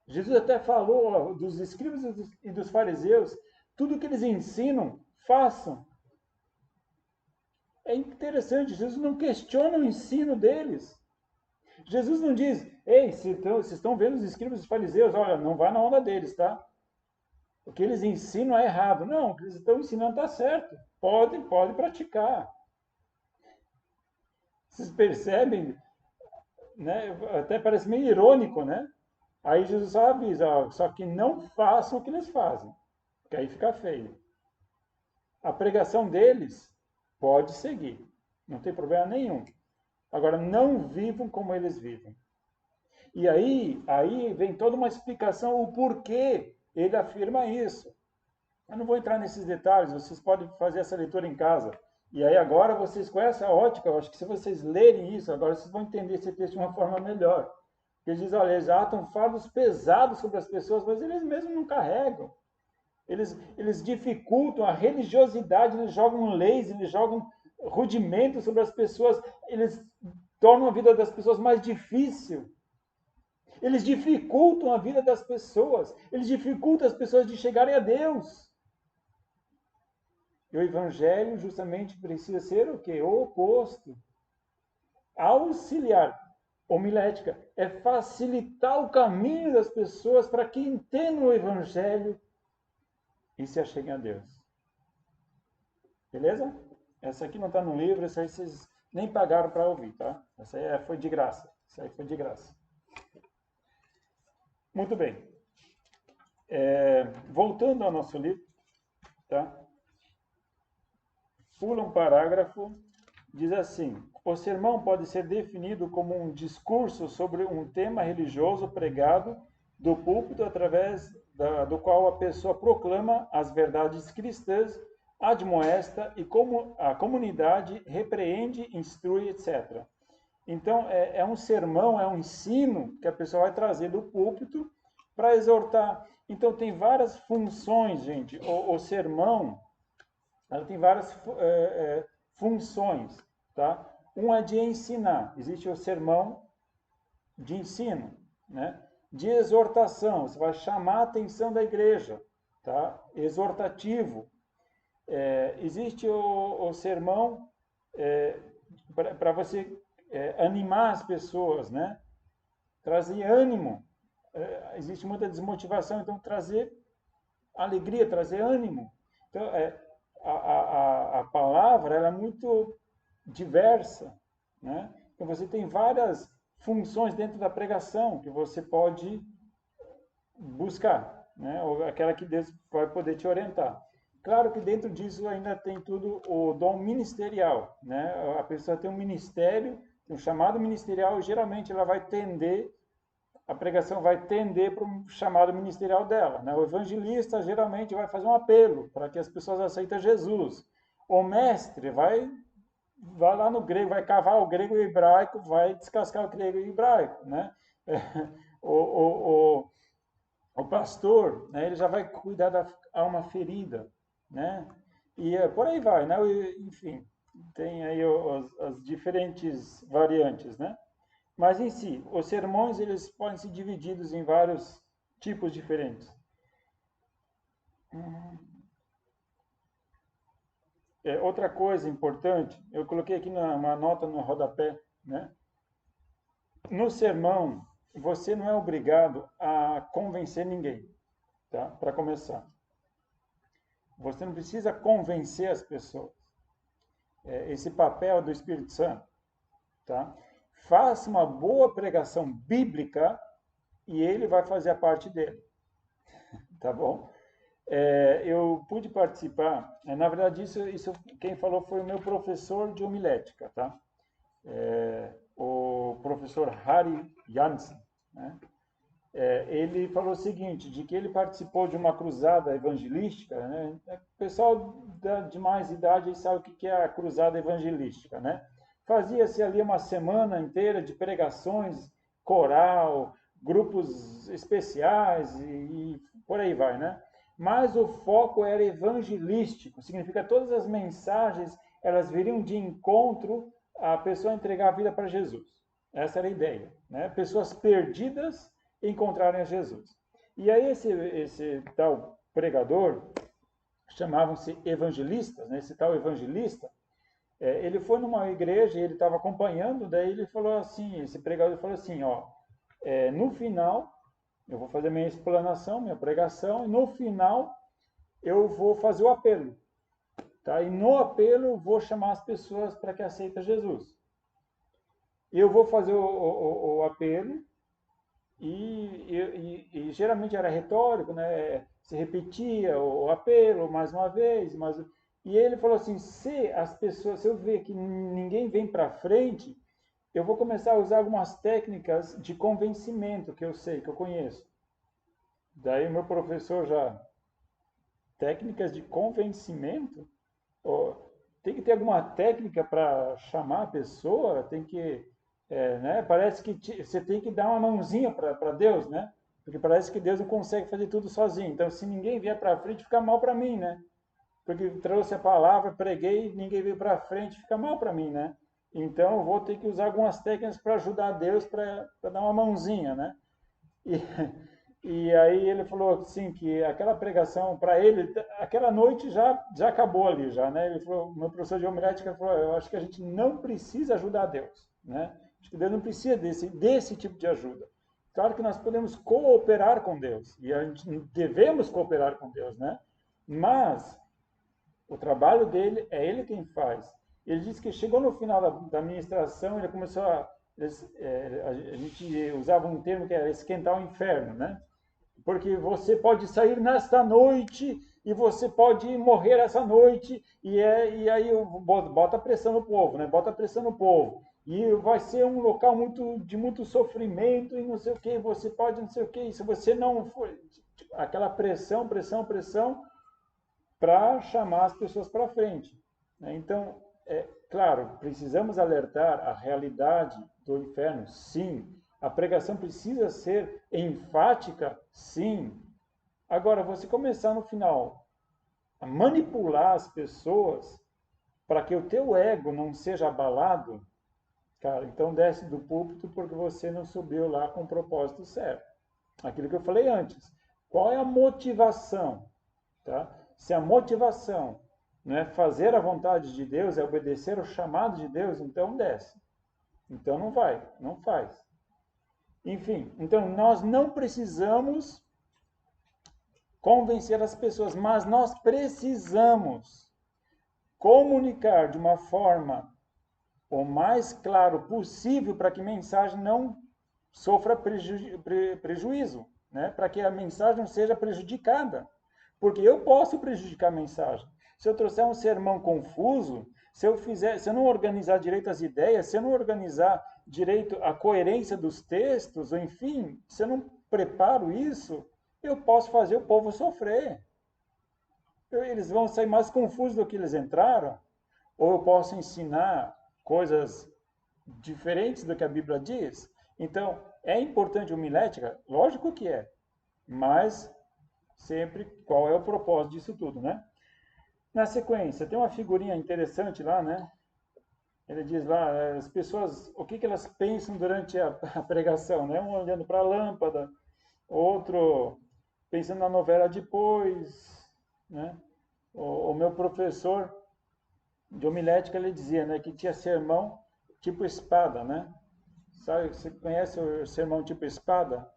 Jesus até falou dos escribas e dos fariseus, tudo que eles ensinam, façam. É interessante, Jesus não questiona o ensino deles. Jesus não diz, ei, vocês estão vendo os escribas e os fariseus, olha, não vá na onda deles, tá? O que eles ensinam é errado. Não, o que eles estão ensinando está certo. Pode praticar. Vocês percebem, né? Até parece meio irônico, né? Aí Jesus só avisa, ó, só que não façam o que eles fazem, que aí fica feio. A pregação deles pode seguir, não tem problema nenhum. Agora, não vivam como eles vivem. E aí vem toda uma explicação, o porquê ele afirma isso. Eu não vou entrar nesses detalhes, vocês podem fazer essa leitura em casa. E aí agora vocês, com essa ótica, eu acho que se vocês lerem isso, agora vocês vão entender esse texto de uma forma melhor. Ele diz, olha, eles atam fardos pesados sobre as pessoas, mas eles mesmos não carregam. Eles dificultam a religiosidade, eles jogam leis, eles jogam rudimentos sobre as pessoas, eles tornam a vida das pessoas mais difícil. Eles dificultam a vida das pessoas, eles dificultam as pessoas de chegarem a Deus. E o Evangelho justamente precisa ser o quê? O oposto. Auxiliar. Homilética é facilitar o caminho das pessoas para que entendam o Evangelho e se acheguem a Deus. Beleza? Essa aqui não está no livro, essa aí vocês nem pagaram para ouvir, tá? Essa aí foi de graça. Essa aí foi de graça. Muito bem. Voltando ao nosso livro, tá? Pula um parágrafo, diz assim: o sermão pode ser definido como um discurso sobre um tema religioso pregado do púlpito através do qual a pessoa proclama as verdades cristãs, admoesta e como a comunidade repreende, instrui, etc. Então, é um sermão, é um ensino que a pessoa vai trazer do púlpito para exortar. Então, tem várias funções, gente. O sermão, ela tem várias funções, tá? Uma é de ensinar. Existe o sermão de ensino, né? De exortação. Você vai chamar a atenção da igreja, tá? Exortativo. Existe o sermão para você animar as pessoas, né? Trazer ânimo. Existe muita desmotivação, então trazer alegria, trazer ânimo. Então, a palavra ela é muito diversa, né? Então você tem várias funções dentro da pregação que você pode buscar, né? Ou aquela que Deus vai poder te orientar. Claro que dentro disso ainda tem tudo o dom ministerial, né? A pessoa tem um ministério, um chamado ministerial, e geralmente ela vai tender, a pregação vai tender para o chamado ministerial dela, né? O evangelista geralmente vai fazer um apelo para que as pessoas aceitem Jesus. O mestre vai lá no grego, vai cavar o grego e o hebraico, vai descascar o grego e o hebraico, né? O pastor, né, ele já vai cuidar da alma ferida, né? E por aí vai, né? Enfim, tem aí as diferentes variantes, né? Mas em si, os sermões eles podem ser divididos em vários tipos diferentes. Outra coisa importante, eu coloquei aqui uma nota no rodapé, né? No sermão, você não é obrigado a convencer ninguém, tá? Para começar. Você não precisa convencer as pessoas. Esse papel do Espírito Santo, tá? Faça uma boa pregação bíblica e ele vai fazer a parte dele, tá bom? Eu pude participar, na verdade isso quem falou foi o meu professor de homilética, tá? O professor Harry Jansen, né? Ele falou o seguinte, de que ele participou de uma cruzada evangelística, né? O pessoal de mais idade sabe o que é a cruzada evangelística, né? Fazia-se ali uma semana inteira de pregações, coral, grupos especiais e por aí vai, né? Mas o foco era evangelístico, significa todas as mensagens, elas viriam de encontro à pessoa entregar a vida para Jesus. Essa era a ideia, né? Pessoas perdidas encontrarem a Jesus. E aí esse tal pregador, chamavam-se evangelistas, né? Esse tal evangelista, ele foi numa igreja e ele estava acompanhando, daí ele falou assim, esse pregador falou assim, ó, no final, eu vou fazer minha explanação, minha pregação, e no final eu vou fazer o apelo, tá? E no apelo eu vou chamar as pessoas para que aceitem Jesus. Eu vou fazer o apelo, e geralmente era retórico, né? Se repetia o apelo mais uma vez, e ele falou assim: se eu ver que ninguém vem para frente, eu vou começar a usar algumas técnicas de convencimento que eu sei, que eu conheço. Daí o meu professor já, técnicas de convencimento? Oh, tem que ter alguma técnica para chamar a pessoa? Tem que né? Parece que você tem que dar uma mãozinha para Deus, né? Porque parece que Deus não consegue fazer tudo sozinho. Então, se ninguém vier para frente, fica mal para mim, né? Porque trouxe a palavra, preguei, ninguém veio para frente, fica mal para mim, né? Então, eu vou ter que usar algumas técnicas para ajudar Deus para dar uma mãozinha, né? E, e aí ele falou assim que aquela pregação para ele, aquela noite já acabou ali já, né? Ele falou, meu professor de homilética falou, eu acho que a gente não precisa ajudar Deus, né? Acho que Deus não precisa desse tipo de ajuda. Claro que nós podemos cooperar com Deus e a gente devemos cooperar com Deus, né? Mas o trabalho dele é ele quem faz. Ele disse que chegou no final da ministração, ele começou a gente usava um termo que era esquentar o inferno, né? Porque você pode sair nesta noite e você pode morrer essa noite e aí bota pressão no povo, né? Bota pressão no povo. E vai ser um local de muito sofrimento e não sei o que, você pode não sei o que, e se você não for aquela pressão para chamar as pessoas para frente, né? Então, claro, precisamos alertar a realidade do inferno, sim. A pregação precisa ser enfática, sim. Agora, você começar no final a manipular as pessoas para que o teu ego não seja abalado, cara, então desce do púlpito porque você não subiu lá com o propósito certo. Aquilo que eu falei antes. Qual é a motivação? Tá? Se a motivação não é fazer a vontade de Deus, é obedecer o chamado de Deus, então desce. Então não vai, não faz. Enfim, então nós não precisamos convencer as pessoas, mas nós precisamos comunicar de uma forma o mais claro possível para que a mensagem não sofra prejuízo, né? Para que a mensagem não seja prejudicada. Porque eu posso prejudicar a mensagem. Se eu trouxer um sermão confuso, se eu não organizar direito as ideias, se eu não organizar direito a coerência dos textos, ou enfim, se eu não preparo isso, eu posso fazer o povo sofrer. Eles vão sair mais confusos do que eles entraram, ou eu posso ensinar coisas diferentes do que a Bíblia diz. Então, é importante a homilética? Lógico que é, mas sempre qual é o propósito disso tudo, né? Na sequência, tem uma figurinha interessante lá, né? Ele diz lá, as pessoas, o que elas pensam durante a pregação, né? Um olhando para a lâmpada, outro pensando na novela depois, né? O meu professor de homilética, ele dizia, né, que tinha sermão tipo espada, né? Sabe, você conhece o sermão tipo espada?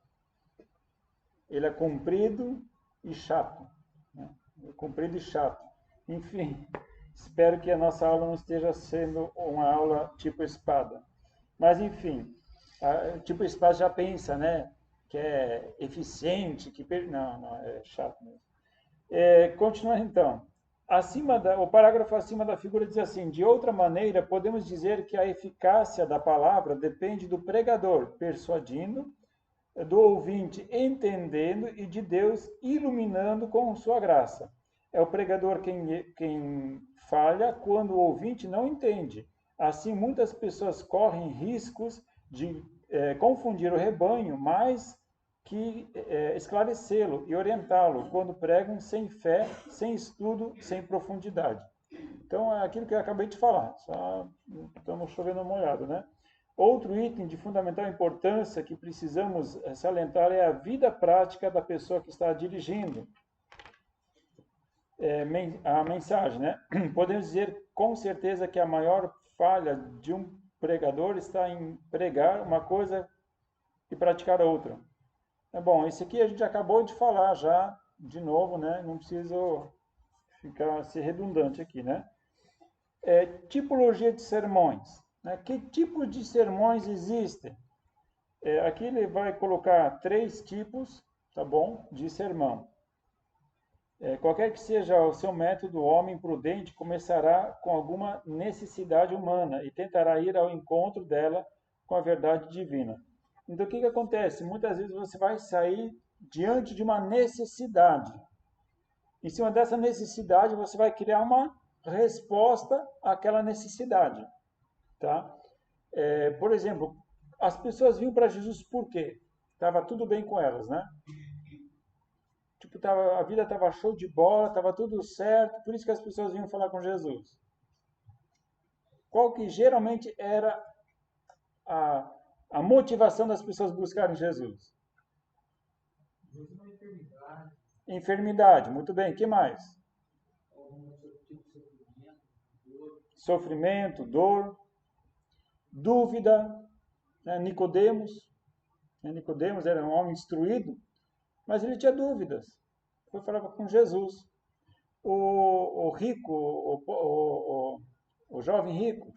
Ele é comprido e chato, né? Comprido e chato. Enfim, espero que a nossa aula não esteja sendo uma aula tipo espada. Mas, enfim, tipo espada já pensa, né? Que é eficiente, não, não, é chato mesmo. Continuando então. O parágrafo acima da figura diz assim: de outra maneira, podemos dizer que a eficácia da palavra depende do pregador persuadindo, do ouvinte entendendo e de Deus iluminando com sua graça. É o pregador quem falha quando o ouvinte não entende. Assim, muitas pessoas correm riscos de confundir o rebanho mais que esclarecê-lo e orientá-lo quando pregam sem fé, sem estudo, sem profundidade. Então, é aquilo que eu acabei de falar, só estamos chovendo molhado, né? Outro item de fundamental importância que precisamos salientar é a vida prática da pessoa que está dirigindo a mensagem, né? Podemos dizer com certeza que a maior falha de um pregador está em pregar uma coisa e praticar outra. Bom, esse aqui a gente acabou de falar já, de novo, né? Não preciso ser redundante aqui, né? Tipologia de sermões. Né? Que tipo de sermões existem? Aqui ele vai colocar 3 tipos, tá bom, de sermão. Qualquer que seja o seu método, o homem prudente começará com alguma necessidade humana e tentará ir ao encontro dela com a verdade divina. Então, o que acontece? Muitas vezes você vai sair diante de uma necessidade. Em cima dessa necessidade, você vai criar uma resposta àquela necessidade. Tá? Por exemplo, as pessoas vinham para Jesus por quê? Estava tudo bem com elas, né? Tipo, a vida estava show de bola, estava tudo certo, por isso que as pessoas vinham falar com Jesus. Qual que geralmente era a motivação das pessoas buscarem Jesus? Enfermidade, muito bem. O que mais? Sofrimento, dor, dúvida. Né? Nicodemos era um homem instruído, mas ele tinha dúvidas. Foi falar com Jesus. O rico, o jovem rico,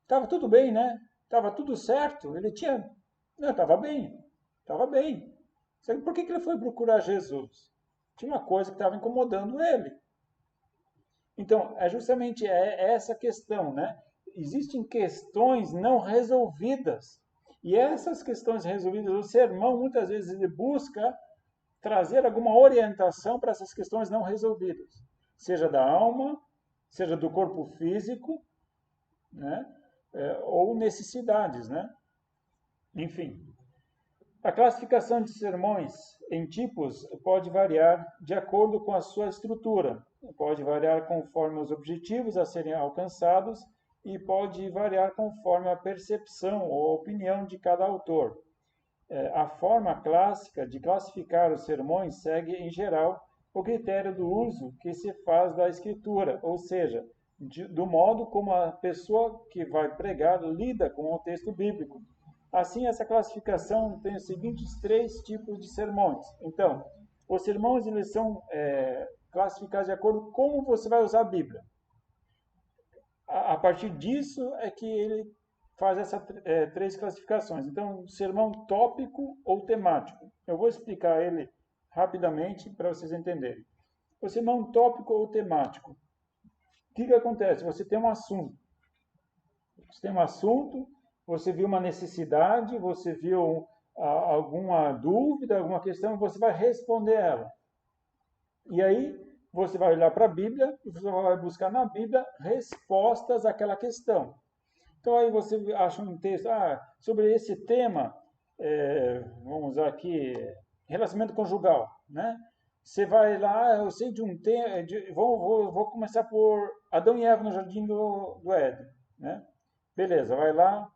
estava tudo bem, né? Estava tudo certo. Ele tinha. Não, estava bem. Estava bem. Por que ele foi procurar Jesus? Tinha uma coisa que estava incomodando ele. Então, é justamente essa questão, né? Existem questões não resolvidas. E essas questões resolvidas, o sermão, muitas vezes, ele busca trazer alguma orientação para essas questões não resolvidas. Seja da alma, seja do corpo físico, né? Ou necessidades, né? Enfim. A classificação de sermões em tipos pode variar de acordo com a sua estrutura, pode variar conforme os objetivos a serem alcançados e pode variar conforme a percepção ou opinião de cada autor. A forma clássica de classificar os sermões segue, em geral, o critério do uso que se faz da escritura, ou seja, do modo como a pessoa que vai pregar lida com o texto bíblico. Assim, essa classificação tem os seguintes 3 tipos de sermões. Então, os sermões eles são classificados de acordo com como você vai usar a Bíblia. A partir disso é que ele faz essas 3 classificações. Então, sermão tópico ou temático. Eu vou explicar ele rapidamente para vocês entenderem. O sermão tópico ou temático. O que acontece? Você tem um assunto. Você viu uma necessidade, você viu alguma dúvida, alguma questão, você vai responder ela. E aí, você vai olhar para a Bíblia e você vai buscar na Bíblia respostas àquela questão. Então, aí você acha um texto sobre esse tema, vamos usar aqui, relacionamento conjugal, né? Você vai lá, eu sei de um tema, vou começar por Adão e Eva no Jardim do Éden, né? Beleza, vai lá,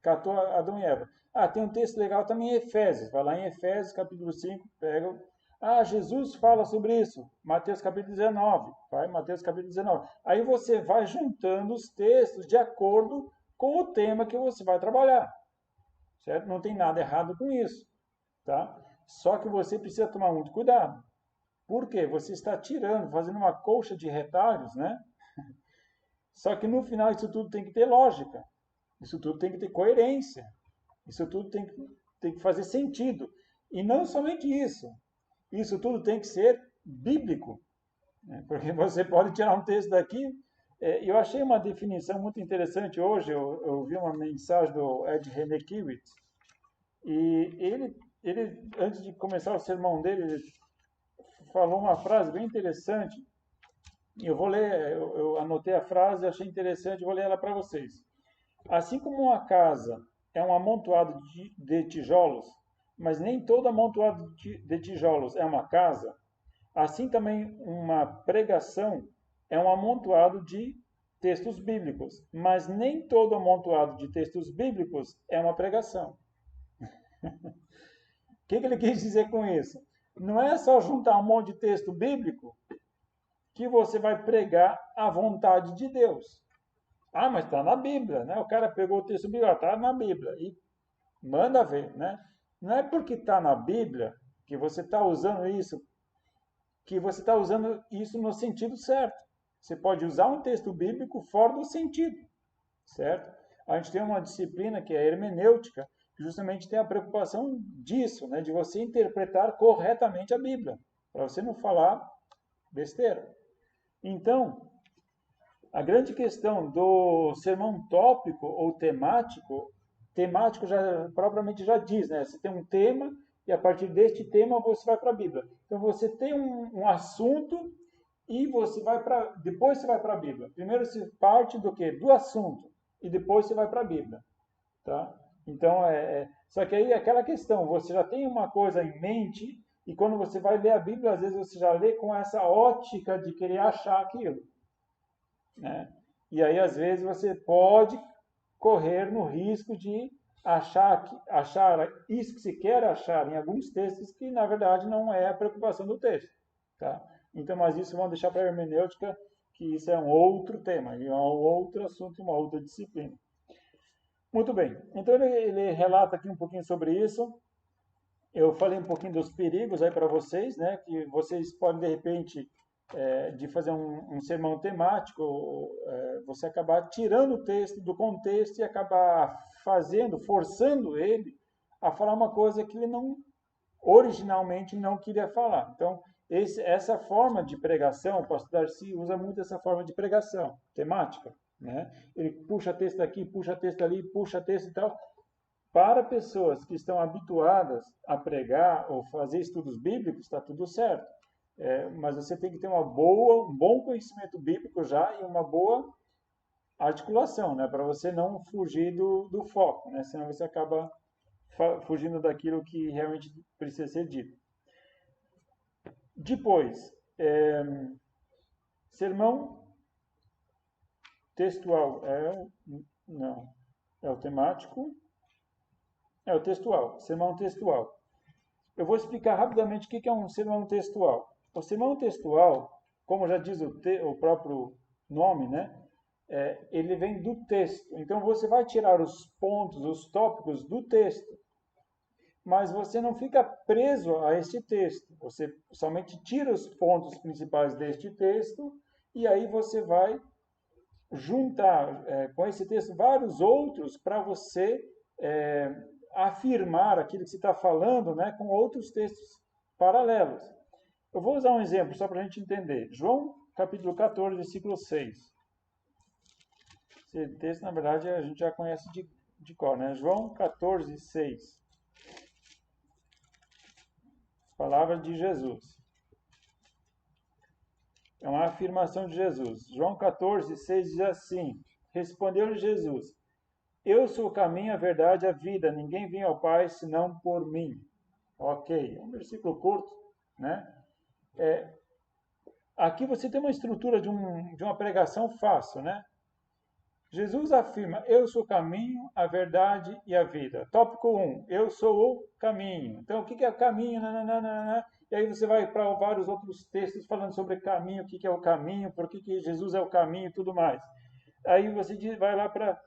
catou Adão e Eva. Ah, tem um texto legal também em Efésios. Vai lá em Efésios, capítulo 5, pega. Ah, Jesus fala sobre isso. Mateus capítulo 19. Vai, Mateus capítulo 19. Aí você vai juntando os textos de acordo com o tema que você vai trabalhar. Certo? Não tem nada errado com isso. Tá? Só que você precisa tomar muito cuidado. Por quê? Você está tirando, fazendo uma colcha de retalhos, né? Só que no final isso tudo tem que ter lógica. Isso tudo tem que ter coerência. Isso tudo tem que fazer sentido. E não somente isso. Isso tudo tem que ser bíblico. Né? Porque você pode tirar um texto daqui. Eu achei uma definição muito interessante hoje. Eu vi uma mensagem do Ed Renekiewicz. E ele, antes de começar o sermão dele, ele falou uma frase bem interessante. Eu vou ler, eu anotei a frase, achei interessante, vou ler ela para vocês. Assim como uma casa é um amontoado de tijolos, mas nem todo amontoado de tijolos é uma casa, assim também uma pregação é um amontoado de textos bíblicos, mas nem todo amontoado de textos bíblicos é uma pregação. O que ele quis dizer com isso? Não é só juntar um monte de texto bíblico que você vai pregar a vontade de Deus. Ah, mas está na Bíblia, né? O cara pegou o texto bíblico, está na Bíblia e manda ver, né? Não é porque está na Bíblia que você está usando isso, que você está usando isso no sentido certo. Você pode usar um texto bíblico fora do sentido, certo? A gente tem uma disciplina que é a hermenêutica, que justamente tem a preocupação disso, né? De você interpretar corretamente a Bíblia, para você não falar besteira. Então, a grande questão do sermão tópico ou temático já propriamente já diz, né? Você tem um tema e a partir deste tema você vai para a Bíblia. Então você tem um assunto e depois você vai para a Bíblia. Primeiro você parte do quê? Do assunto e depois você vai para a Bíblia, tá? Então só que aí é aquela questão, você já tem uma coisa em mente e quando você vai ler a Bíblia, às vezes você já lê com essa ótica de querer achar aquilo. Né? E aí, às vezes, você pode correr no risco de achar isso que se quer achar em alguns textos que, na verdade, não é a preocupação do texto. Tá? Então, mas isso vamos deixar para a hermenêutica, que isso é um outro tema, é um outro assunto, uma outra disciplina. Muito bem. Então, ele relata aqui um pouquinho sobre isso. Eu falei um pouquinho dos perigos aí para vocês, né? Que vocês podem, de repente, de fazer um sermão temático, você acabar tirando o texto do contexto e acabar forçando ele a falar uma coisa que ele originalmente não queria falar. Então, essa forma de pregação, o pastor Darcy usa muito essa forma de pregação temática. Né? Ele puxa texto aqui, puxa texto ali, puxa texto e tal. Para pessoas que estão habituadas a pregar ou fazer estudos bíblicos, está tudo certo. Mas você tem que ter um bom conhecimento bíblico já e uma boa articulação, né? Para você não fugir do foco, né? Senão você acaba fugindo daquilo que realmente precisa ser dito. Depois, sermão textual. Não. É o temático. É o textual. Sermão textual. Eu vou explicar rapidamente o que é um sermão textual. O sermão textual, como já diz o próprio nome, né? Ele vem do texto. Então você vai tirar os pontos, os tópicos do texto. Mas você não fica preso a este texto. Você somente tira os pontos principais deste texto e aí você vai juntar com esse texto vários outros para você afirmar aquilo que você está falando, né, com outros textos paralelos. Eu vou usar um exemplo só para a gente entender. João, capítulo 14, versículo 6. Esse texto, na verdade, a gente já conhece de cor, né? João 14, 6. Palavra de Jesus. É uma afirmação de Jesus. João 14, 6 diz assim: Respondeu-lhe Jesus: Eu sou o caminho, a verdade e a vida. Ninguém vem ao Pai senão por mim. Ok, é um versículo curto, né? Aqui você tem uma estrutura de uma pregação fácil, né? Jesus afirma, eu sou o caminho, a verdade e a vida. Tópico 1, eu sou o caminho. Então, o que é o caminho? Nananana. E aí você vai para vários outros textos falando sobre caminho, o que é o caminho, por que Jesus é o caminho e tudo mais. Aí você vai lá para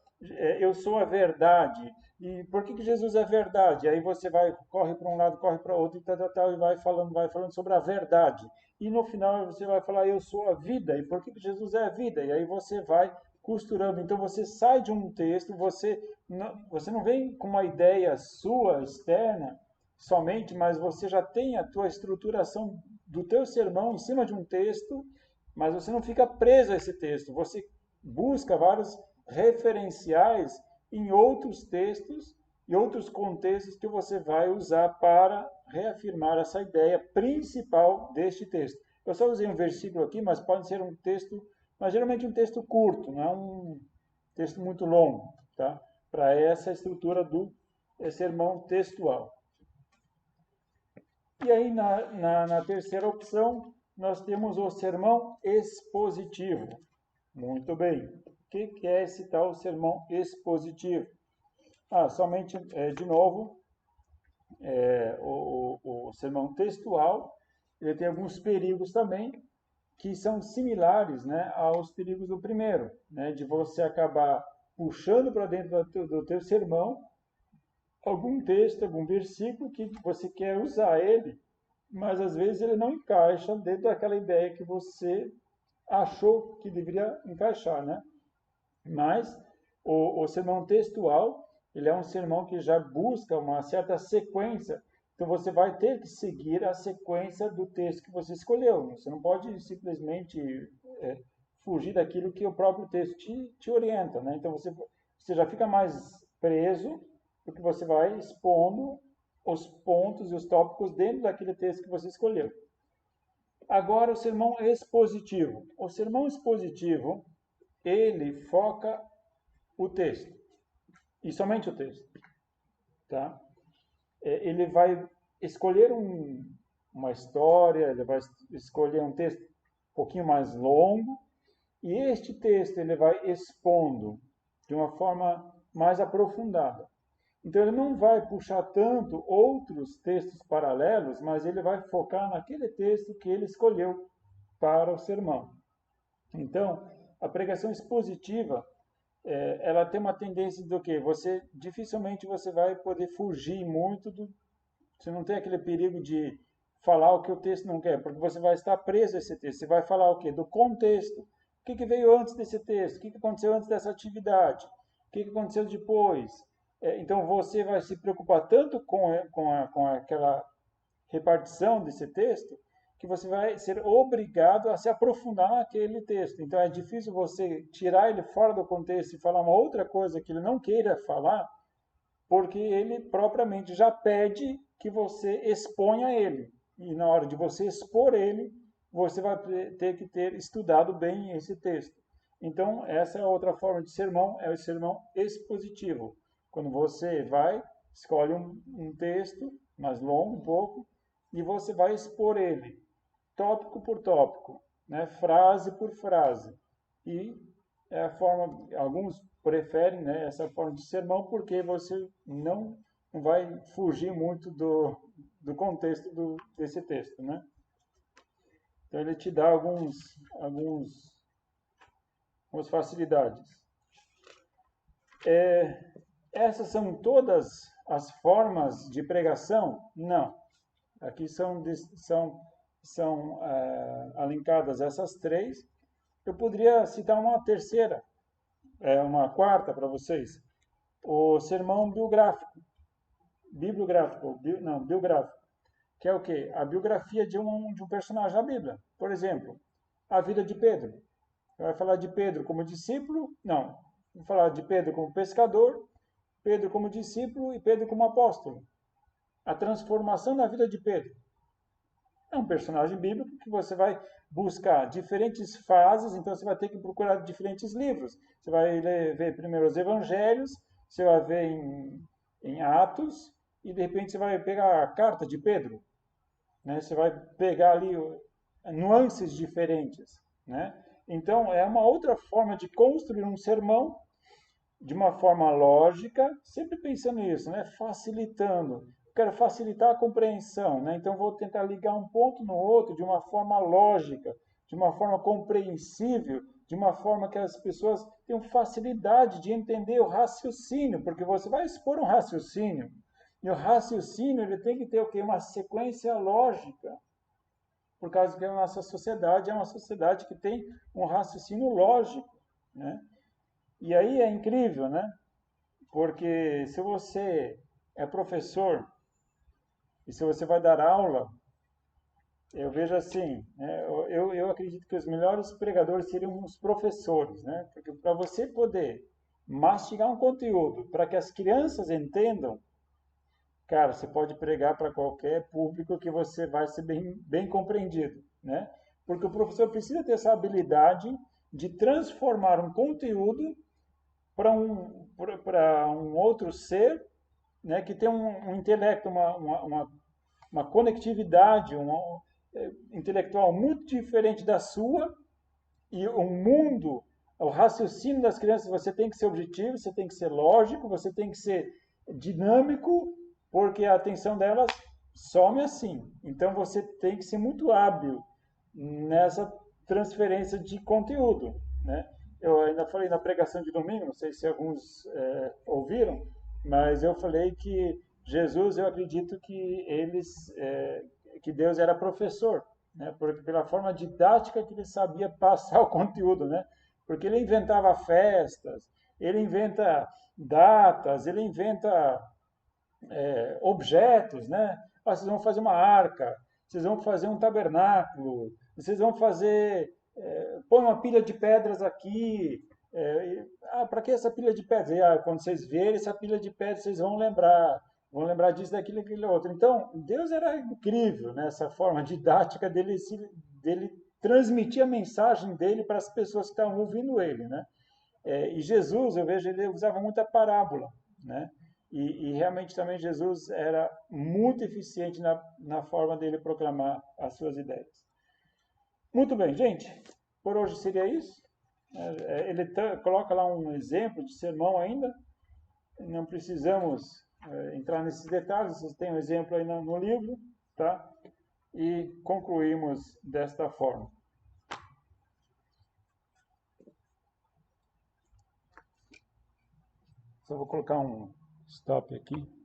eu sou a verdade. E por que Jesus é verdade? Aí você corre para um lado, corre para outro e vai falando sobre a verdade. E no final você vai falar, eu sou a vida. E por que Jesus é a vida? E aí você vai costurando. Então você sai de um texto, você não vem com uma ideia sua, externa, somente, mas você já tem a tua estruturação do teu sermão em cima de um texto, mas você não fica preso a esse texto. Você busca vários referenciais em outros textos e outros contextos que você vai usar para reafirmar essa ideia principal deste texto. Eu só usei um versículo aqui, mas pode ser um texto, mas geralmente um texto curto, não é um texto muito longo, tá? Para essa estrutura do sermão textual. E aí, na terceira opção, nós temos o sermão expositivo. Muito bem. O que é esse tal sermão expositivo? Somente, de novo, o sermão textual, ele tem alguns perigos também, que são similares, né, aos perigos do primeiro, né, de você acabar puxando para dentro do teu sermão algum texto, algum versículo que você quer usar ele, mas às vezes ele não encaixa dentro daquela ideia que você achou que deveria encaixar, né? Mas o sermão textual, ele é um sermão que já busca uma certa sequência, então você vai ter que seguir a sequência do texto que você escolheu. Você não pode simplesmente fugir daquilo que o próprio texto te orienta, né? Então você já fica mais preso, porque você vai expondo os pontos e os tópicos dentro daquele texto que você escolheu. Agora, o sermão expositivo. O sermão expositivo, ele foca o texto, e somente o texto. Tá? Ele vai escolher uma história, ele vai escolher um texto um pouquinho mais longo, e este texto ele vai expondo de uma forma mais aprofundada. Então ele não vai puxar tanto outros textos paralelos, mas ele vai focar naquele texto que ele escolheu para o sermão. Então, a pregação expositiva, ela tem uma tendência do quê? Dificilmente você vai poder fugir muito você não tem aquele perigo de falar o que o texto não quer, porque você vai estar preso a esse texto. Você vai falar o quê? Do contexto. O que veio antes desse texto? O que aconteceu antes dessa atividade? O que aconteceu depois? Então você vai se preocupar tanto com aquela repartição desse texto, que você vai ser obrigado a se aprofundar naquele texto. Então é difícil você tirar ele fora do contexto e falar uma outra coisa que ele não queira falar, porque ele propriamente já pede que você exponha ele. E na hora de você expor ele, você vai ter que ter estudado bem esse texto. Então, essa é outra forma de sermão, é o sermão expositivo. Quando você escolhe um texto mais longo um pouco, e você vai expor ele, tópico por tópico, né, frase por frase. E é a forma, alguns preferem, né, essa forma de sermão, porque você não vai fugir muito do contexto desse texto, né? Então ele te dá algumas facilidades. Essas são todas as formas de pregação? Não. Aqui são alinhadas essas três. Eu poderia citar uma terceira, uma quarta para vocês. O sermão biográfico, que é o quê? A biografia de um personagem da Bíblia. Por exemplo, a vida de Pedro. Vai falar de Pedro como discípulo? Não. Vai falar de Pedro como pescador, Pedro como discípulo e Pedro como apóstolo. A transformação da vida de Pedro. É um personagem bíblico que você vai buscar diferentes fases, então você vai ter que procurar diferentes livros. Você vai ver primeiro os evangelhos, você vai ver em Atos, e de repente você vai pegar a carta de Pedro. Né? Você vai pegar ali nuances diferentes. Né? Então, é uma outra forma de construir um sermão de uma forma lógica, sempre pensando nisso, né? Facilitando. Quero facilitar a compreensão, né? Então vou tentar ligar um ponto no outro de uma forma lógica, de uma forma compreensível, de uma forma que as pessoas tenham facilidade de entender o raciocínio, porque você vai expor um raciocínio, e o raciocínio ele tem que ter o quê? Uma sequência lógica, por causa que a nossa sociedade é uma sociedade que tem um raciocínio lógico, né? E aí é incrível, né? Porque se você é professor e se você vai dar aula, eu vejo assim, né? Eu acredito que os melhores pregadores seriam os professores, né? Porque para você poder mastigar um conteúdo para que as crianças entendam, cara, você pode pregar para qualquer público que você vai ser bem compreendido, né? Porque o professor precisa ter essa habilidade de transformar um conteúdo para um outro ser, né, que tem um intelecto, uma conectividade intelectual muito diferente da sua, e o mundo, o raciocínio das crianças, você tem que ser objetivo, você tem que ser lógico, você tem que ser dinâmico, porque a atenção delas some assim. Então você tem que ser muito hábil nessa transferência de conteúdo, né? Eu ainda falei na pregação de domingo, não sei se alguns ouviram, mas eu falei que Jesus, eu acredito que que Deus era professor, né? Porque pela forma didática que ele sabia passar o conteúdo, né? Porque ele inventava festas, ele inventa datas, ele inventa objetos, né? Ah, vocês vão fazer uma arca, vocês vão fazer um tabernáculo, vocês vão fazer, põe uma pilha de pedras aqui. Para que essa pilha de pedras? Quando vocês verem essa pilha de pedras, vocês vão lembrar disso, daquilo, aquilo outro. Então, Deus era incrível nessa forma didática dele transmitir a mensagem dele para as pessoas que estavam ouvindo ele, né? E Jesus, eu vejo, ele usava muita parábola, né? E realmente também Jesus era muito eficiente na forma dele proclamar as suas ideias. Muito bem, gente. Por hoje seria isso. Ele coloca lá um exemplo de sermão ainda. Não precisamos entrar nesses detalhes. Vocês têm um exemplo aí no livro, tá? E concluímos desta forma. Só vou colocar um stop aqui.